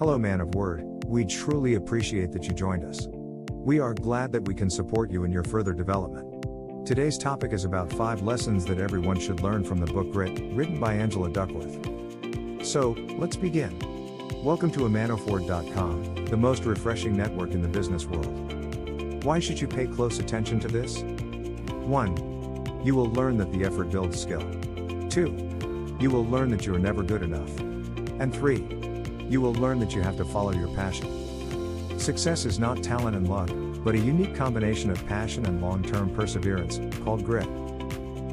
Hello, man of word, we truly appreciate that you joined us. We are glad that we can support you in your further development. Today's topic is about 5 lessons that everyone should learn from the book Grit, written by Angela Duckworth. So, let's begin. Welcome to amanoford.com, the most refreshing network in the business world. Why should you pay close attention to this? 1. You will learn that the effort builds skill. 2. You will learn that you are never good enough. And 3. You will learn that you have to follow your passion. Success is not talent and luck, but a unique combination of passion and long-term perseverance, called grit.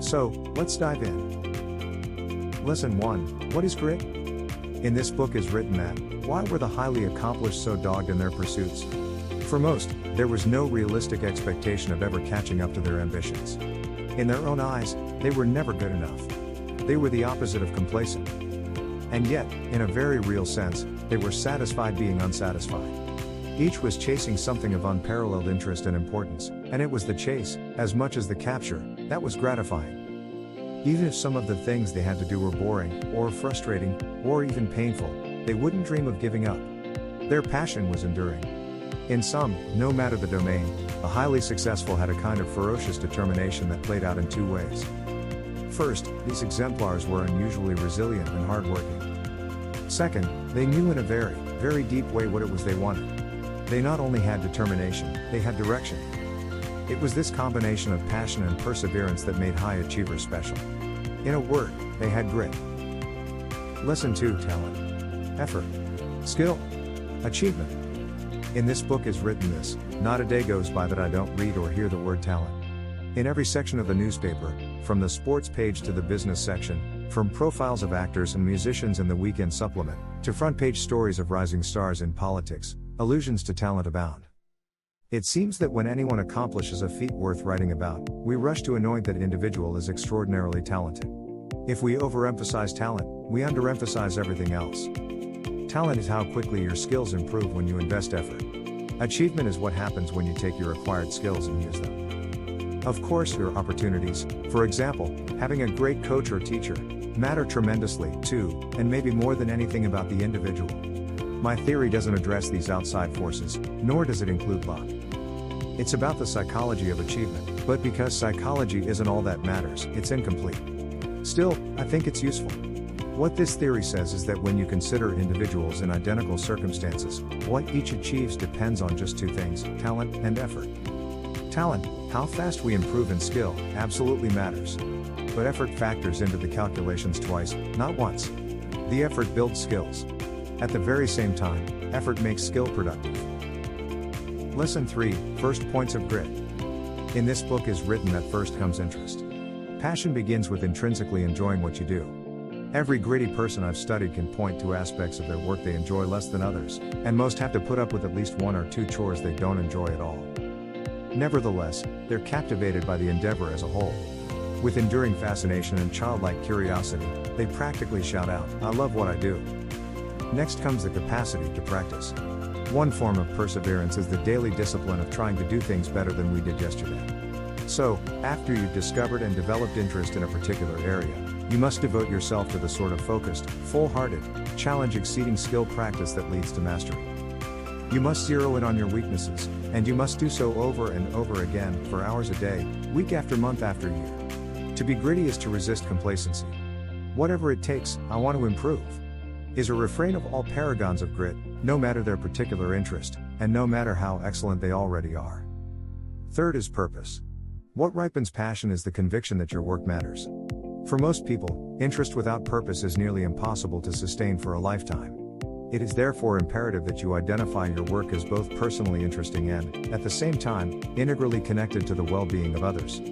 So, let's dive in. Lesson 1, what is grit? In this book is written that, why were the highly accomplished so dogged in their pursuits? For most, there was no realistic expectation of ever catching up to their ambitions. In their own eyes, they were never good enough. They were the opposite of complacent. And yet, in a very real sense, they were satisfied being unsatisfied. Each was chasing something of unparalleled interest and importance, and it was the chase, as much as the capture, that was gratifying. Even if some of the things they had to do were boring, or frustrating, or even painful, they wouldn't dream of giving up. Their passion was enduring. In sum, no matter the domain, the highly successful had a kind of ferocious determination that played out in 2 ways. First, these exemplars were unusually resilient and hardworking. Second, they knew in a very, very deep way what it was they wanted. They not only had determination, they had direction. It was this combination of passion and perseverance that made high achievers special. In a word, they had grit. Lesson 2, talent, effort, skill, achievement. In this book is written this, not a day goes by that I don't read or hear the word talent. In every section of the newspaper, from the sports page to the business section, from profiles of actors and musicians in the weekend supplement, to front-page stories of rising stars in politics, allusions to talent abound. It seems that when anyone accomplishes a feat worth writing about, we rush to anoint that individual as extraordinarily talented. If we overemphasize talent, we underemphasize everything else. Talent is how quickly your skills improve when you invest effort. Achievement is what happens when you take your acquired skills and use them. Of course, your opportunities, for example, having a great coach or teacher, matter tremendously, too, and maybe more than anything about the individual. My theory doesn't address these outside forces, nor does it include luck. It's about the psychology of achievement, but because psychology isn't all that matters, it's incomplete. Still, I think it's useful. What this theory says is that when you consider individuals in identical circumstances, what each achieves depends on just 2 things, talent and effort. Talent, how fast we improve in skill, absolutely matters. But effort factors into the calculations twice, not once. The effort builds skills. At the very same time, effort makes skill productive. Lesson 3, first points of grit. In this book is written that first comes interest. Passion begins with intrinsically enjoying what you do. Every gritty person I've studied can point to aspects of their work they enjoy less than others, and most have to put up with at least 1 or 2 chores they don't enjoy at all. Nevertheless, they're captivated by the endeavor as a whole. With enduring fascination and childlike curiosity, they practically shout out, "I love what I do." Next comes the capacity to practice. One form of perseverance is the daily discipline of trying to do things better than we did yesterday. So, after you've discovered and developed interest in a particular area, you must devote yourself to the sort of focused, full-hearted, challenge-exceeding skill practice that leads to mastery. You must zero in on your weaknesses, and you must do so over and over again, for hours a day, week after month after year. To be gritty is to resist complacency. Whatever it takes, I want to improve, is a refrain of all paragons of grit, no matter their particular interest, and no matter how excellent they already are. Third is purpose. What ripens passion is the conviction that your work matters. For most people, interest without purpose is nearly impossible to sustain for a lifetime. It is therefore imperative that you identify your work as both personally interesting and, at the same time, integrally connected to the well-being of others.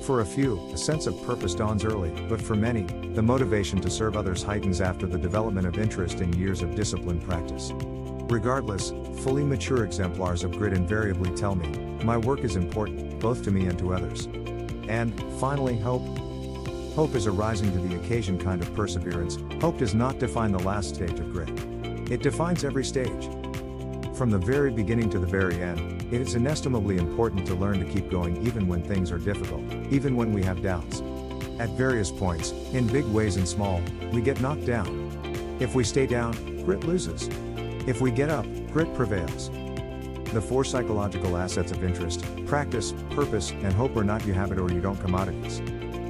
For a few, a sense of purpose dawns early, but for many, the motivation to serve others heightens after the development of interest in years of disciplined practice. Regardless, fully mature exemplars of grit invariably tell me, my work is important, both to me and to others. And, finally, hope. Hope is a rising to the occasion kind of perseverance. Hope does not define the last stage of grit. It defines every stage. From the very beginning to the very end, it is inestimably important to learn to keep going even when things are difficult, even when we have doubts. At various points, in big ways and small, we get knocked down. If we stay down, grit loses. If we get up, grit prevails. The 4 psychological assets of interest, practice, purpose, and hope are not you have it or you don't commodities.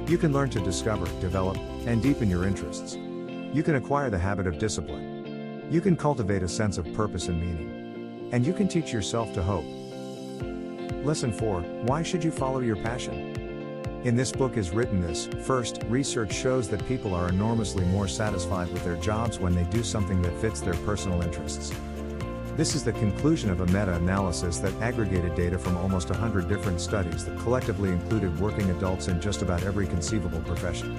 You can learn to discover, develop, and deepen your interests. You can acquire the habit of discipline. You can cultivate a sense of purpose and meaning. And you can teach yourself to hope. Lesson 4, why should you follow your passion? In this book is written this: first, research shows that people are enormously more satisfied with their jobs when they do something that fits their personal interests. This is the conclusion of a meta-analysis that aggregated data from almost 100 different studies that collectively included working adults in just about every conceivable profession.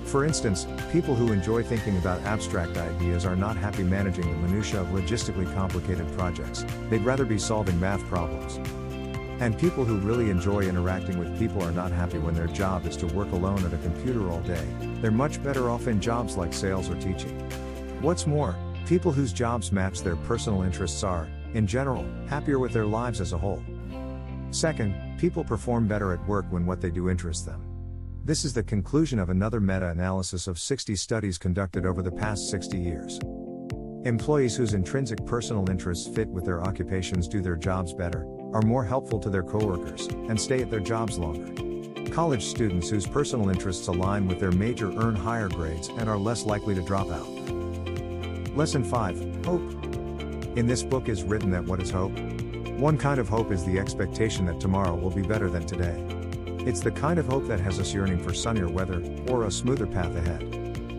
For instance, people who enjoy thinking about abstract ideas are not happy managing the minutiae of logistically complicated projects, they'd rather be solving math problems. And people who really enjoy interacting with people are not happy when their job is to work alone at a computer all day, they're much better off in jobs like sales or teaching. What's more, people whose jobs match their personal interests are, in general, happier with their lives as a whole. Second, people perform better at work when what they do interests them. This is the conclusion of another meta-analysis of 60 studies conducted over the past 60 years. Employees whose intrinsic personal interests fit with their occupations do their jobs better, are more helpful to their coworkers, and stay at their jobs longer. College students whose personal interests align with their major earn higher grades and are less likely to drop out. Lesson 5, Hope. In this book is written that what is hope? One kind of hope is the expectation that tomorrow will be better than today. It's the kind of hope that has us yearning for sunnier weather, or a smoother path ahead.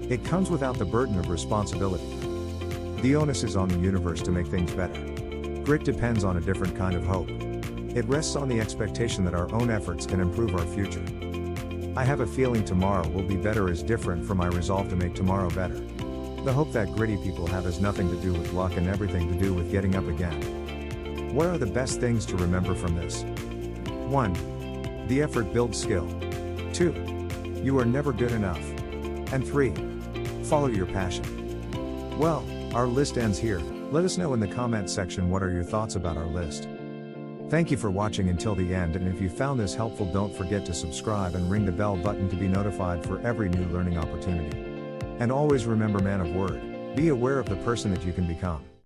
It comes without the burden of responsibility. The onus is on the universe to make things better. Grit depends on a different kind of hope. It rests on the expectation that our own efforts can improve our future. I have a feeling tomorrow will be better is different from my resolve to make tomorrow better. The hope that gritty people have has nothing to do with luck and everything to do with getting up again. What are the best things to remember from this? 1. The effort builds skill. 2. You are never good enough. And 3. Follow your passion. Well, our list ends here. Let us know in the comment section what are your thoughts about our list. Thank you for watching until the end, and if you found this helpful, don't forget to subscribe and ring the bell button to be notified for every new learning opportunity. And always remember, man of word, be aware of the person that you can become.